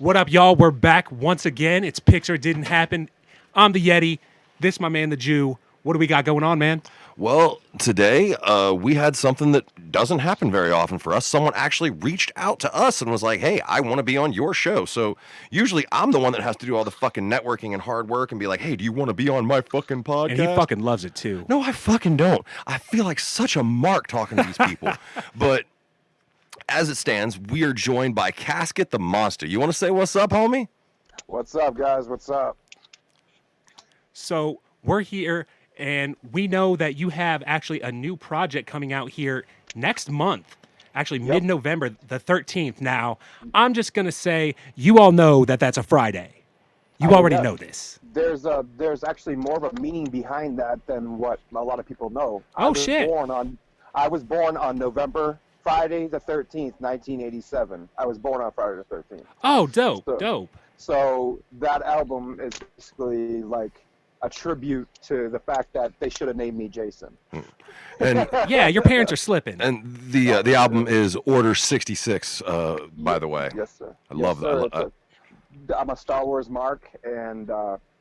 What up, y'all? We're back once again. It's Pics or It Didn't Happen. I'm the Yeti. This my man, the Jew. What do we got going on, man? Well, today we had something that doesn't happen very often for us. Someone actually reached out to us and was like, "Hey, I want to be on your show." So usually I'm the one that has to do all the fucking networking and hard work and be like, "Hey, do you want to be on my fucking podcast?" And he fucking loves it too. No, I fucking don't. I feel like such a mark talking to these people. But as it stands, we are joined by Kazkit the Monsta. You want to say what's up, homie? What's up, guys? What's up? So we're here, and we know that you have actually a new project coming out here next month. Actually, Yep. mid-November, the 13th. Now, I'm just gonna say, you all know that that's a Friday. You already yeah. know this. There's actually more of a meaning behind that than what a lot of people know. Oh, shit. I was born on November Friday the 13th, 1987. I was born on Friday the 13th. Oh, dope, So- dope. So that album is basically like a tribute to the fact that they should have named me Jason. And Yeah, your parents are slipping. and the album is Order 66. By the way, Yes, sir. I love that. I'm a Star Wars mark, and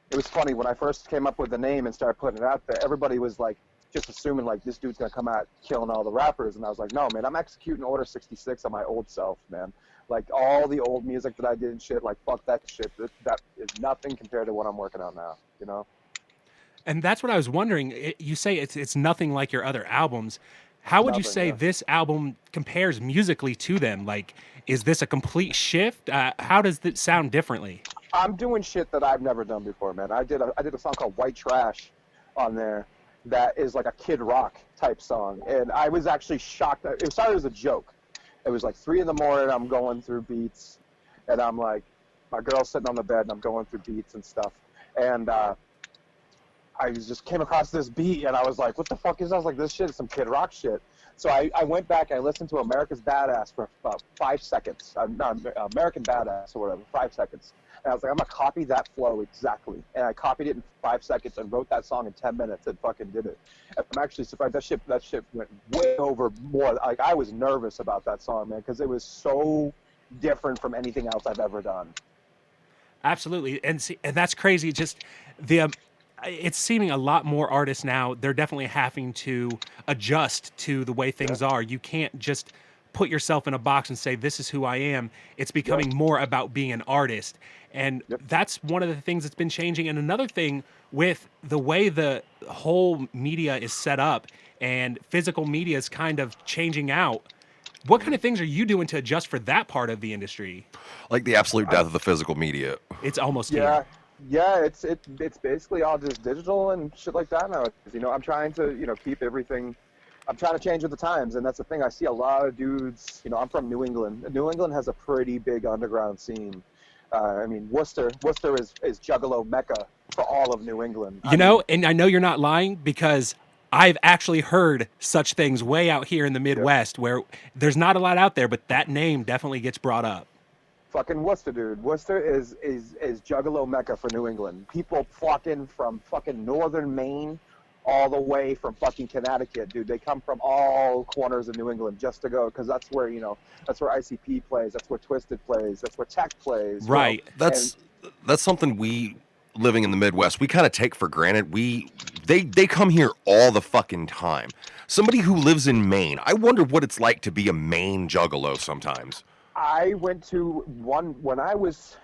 it was funny when I first came up with the name and started putting it out there. Everybody was like, just assuming like this dude's gonna come out killing all the rappers, and I was like, no, man, I'm executing Order 66 on my old self, man. Like all the old music that I did and shit, like fuck that shit. That is nothing compared to what I'm working on now, you know. And that's what I was wondering. You say it's nothing like your other albums. How would you Nothing, say yeah. this album compares musically to them? Like, is this a complete shift? How does it sound differently? I'm doing shit that I've never done before, man. I did a song called White Trash on there that is like a Kid Rock type song, and I was actually shocked. It started as a joke. It was like 3 in the morning. I'm going through beats, and I'm like, my girl's sitting on the bed, and I'm going through beats and stuff, and I just came across this beat, and I was like, what the fuck is that? I was like, this shit is some Kid Rock shit. So I went back and I listened to America's Badass for about 5 seconds. Not American Badass or whatever, 5 seconds. And I was like, I'm going to copy that flow exactly. And I copied it in 5 seconds and wrote that song in 10 minutes and fucking did it. And I'm actually surprised. That shit went way over more. Like, I was nervous about that song, man, because it was so different from anything else I've ever done. Absolutely, and see, and that's crazy. Just the it's seeming a lot more artists now. They're definitely having to adjust to the way things are. You can't just put yourself in a box and say this is who I am. It's becoming more about being an artist, and that's one of the things that's been changing. And another thing with the way the whole media is set up and physical media is kind of changing out. What kind of things are you doing to adjust for that part of the industry? Like the absolute death of the physical media. It's almost Yeah. here. Yeah, it's basically all just digital and shit like that now. You know, I'm trying to, keep everything. I'm trying to change with the times, and that's the thing. I see a lot of dudes. I'm from New England. New England has a pretty big underground scene. I mean, Worcester is Juggalo Mecca for all of New England. And I know you're not lying because I've actually heard such things way out here in the Midwest where there's not a lot out there, but that name definitely gets brought up. Fucking Worcester, dude. Worcester is Juggalo Mecca for New England. People flocking from fucking northern Maine all the way from fucking Connecticut, dude. They come from all corners of New England just to go, because that's where, that's where ICP plays, that's where Twisted plays, that's where Tech plays. Right. That's something we living in the Midwest we kind of take for granted. They come here all the fucking time. Somebody who lives in Maine, I wonder what it's like to be a Maine juggalo sometimes. I went to one when I was,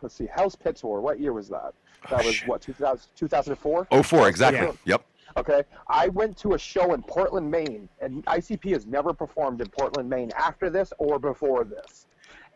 let's see, Hell's Pit Tour. What year was that? That was what, 2004? 04, exactly. Yeah. Yep. Okay. I went to a show in Portland, Maine, and ICP has never performed in Portland, Maine after this or before this.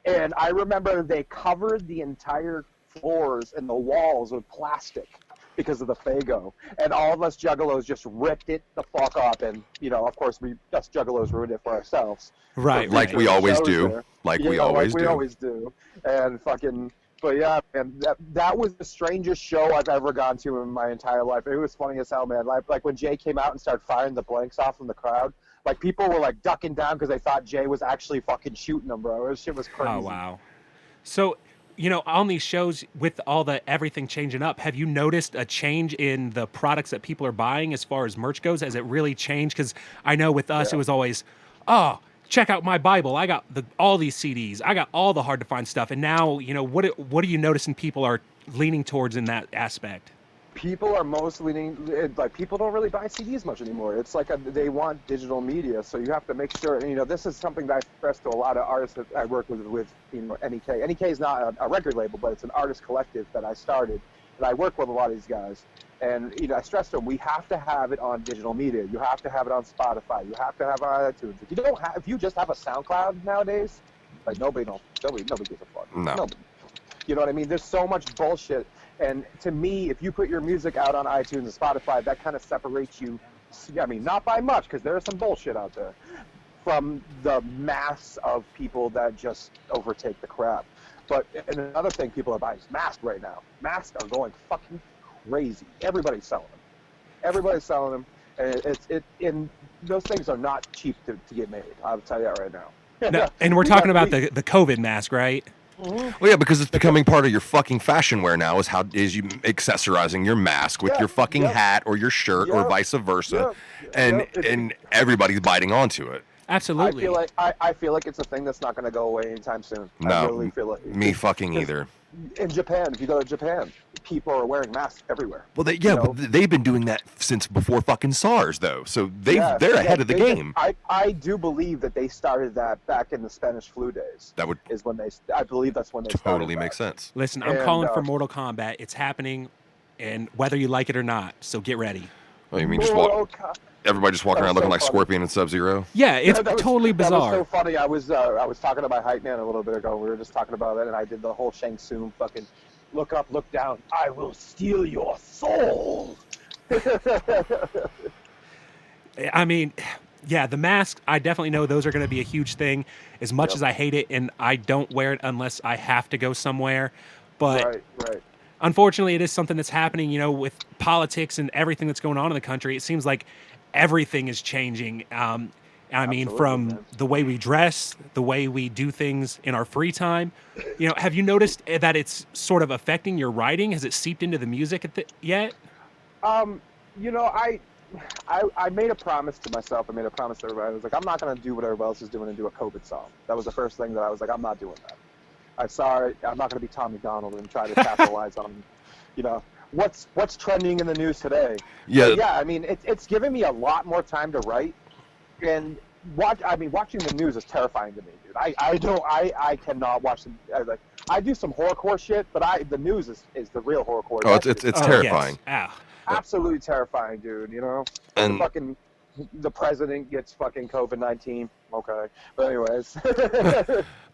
And I remember they covered the entire floors and the walls with plastic because of the Fago. And all of us juggalos just ripped it the fuck up. And, of course, us juggalos ruined it for ourselves. Right. Like we always do. There. Like we Like always we do. always do. And fucking, but yeah, man, that was the strangest show I've ever gone to in my entire life. It was funny as hell, man. Like when Jay came out and started firing the blanks off from the crowd, like people were like ducking down because they thought Jay was actually fucking shooting them, bro. This shit was crazy. Oh, wow. So, on these shows with all the everything changing up, have you noticed a change in the products that people are buying as far as merch goes? Has it really changed? Because I know with us, it was always, oh, check out my Bible. I got all these CDs. I got all the hard to find stuff. And now, what are you noticing people are leaning towards in that aspect? People are most leaning, like, people don't really buy CDs much anymore. It's like they want digital media, so you have to make sure. And, this is something that I stress to a lot of artists that I work with NEK. NEK is not a record label, but it's an artist collective that I started, and I work with a lot of these guys. And I stress to them, we have to have it on digital media. You have to have it on Spotify. You have to have it on iTunes. If you just have a SoundCloud nowadays, like, nobody gives a fuck. No. Nobody. You know what I mean? There's so much bullshit. And to me, if you put your music out on iTunes and Spotify, that kind of separates you, I mean, not by much, because there's some bullshit out there, from the mass of people that just overtake the crap. But and another thing people are buying is masks right now. Masks are going fucking crazy. Everybody's selling them. And those things are not cheap to get made. I'll tell you that right now. No, and we're talking about the COVID mask, right? Mm-hmm. Well, yeah, because it's becoming part of your fucking fashion wear now. Is you accessorizing your mask with your fucking hat or your shirt or vice versa, and everybody's biting onto it. Absolutely. I feel like it's a thing that's not going to go away anytime soon. No, I really feel like me fucking either. In Japan, if you go to Japan, people are wearing masks everywhere. Well, but they've been doing that since before fucking SARS, though. So they're ahead of the game. I do believe that they started that back in the Spanish flu days. I believe that's when they totally makes sense. Listen, I'm calling for Mortal Kombat. It's happening, and whether you like it or not, so get ready. Oh, you mean everybody just walking around looking like Scorpion and Sub-Zero? Yeah, it's totally bizarre. That was so funny. I was talking to my hype man a little bit ago. We were just talking about it, and I did the whole Shang Tsung fucking look up, look down. I will steal your soul. I mean, yeah, the masks, I definitely know those are going to be a huge thing. As much as I hate it, and I don't wear it unless I have to go somewhere. But right. Unfortunately, it is something that's happening, with politics and everything that's going on in the country. It seems like everything is changing. I mean, from the way we dress, the way we do things in our free time. Have you noticed that it's sort of affecting your writing? Has it seeped into the music yet? I made a promise to myself. I made a promise to everybody. I was like, I'm not going to do what everybody else is doing and do a COVID song. That was the first thing that I was like, I'm not doing that. I'm sorry, I'm not going to be Tom McDonald and try to capitalize on, what's trending in the news today. Yeah. But yeah, I mean, it's given me a lot more time to write, and watching the news is terrifying to me, dude. I cannot watch them. I do some horrorcore shit, but the news is the real horrorcore. Oh, it's terrifying. Yes. Absolutely terrifying, dude. And the president gets fucking COVID-19. Okay, but anyways.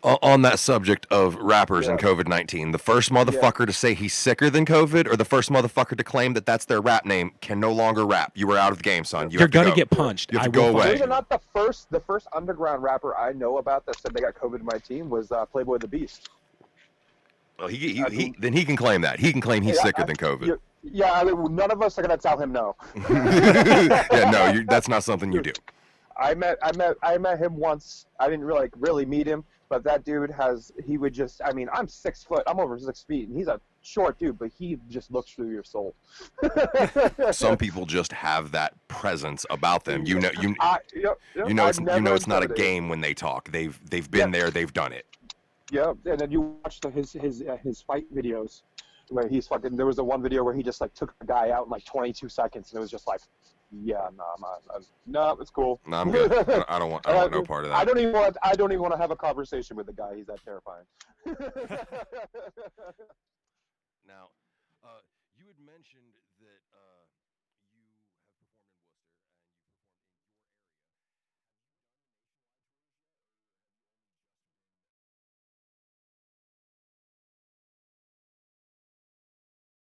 On that subject of rappers and COVID-19, the first motherfucker to say he's sicker than COVID, or the first motherfucker to claim that that's their rap name, can no longer rap. You were out of the game, son. You're gonna get punched. You have to go away. These are not the first underground rapper I know about that said they got COVID-19 was Playboy the Beast. Well, then he can claim that. He can claim he's sicker than COVID. Yeah, none of us are gonna tell him no. Yeah, no, that's not something you do. I met him once. I didn't really meet him, but that dude I'm 6 foot. I'm over 6 feet, and he's a short dude, but he just looks through your soul. Some people just have that presence about them. It's not a game when they talk. They've been there. They've done it. Yeah, and then you watch his fight videos where he's fucking. There was the one video where he just took a guy out in 22 seconds, and it was just like, yeah, no, it's cool. No, I'm good. I don't want no part of that. I don't even want to have a conversation with the guy. He's that terrifying. Now, you had mentioned that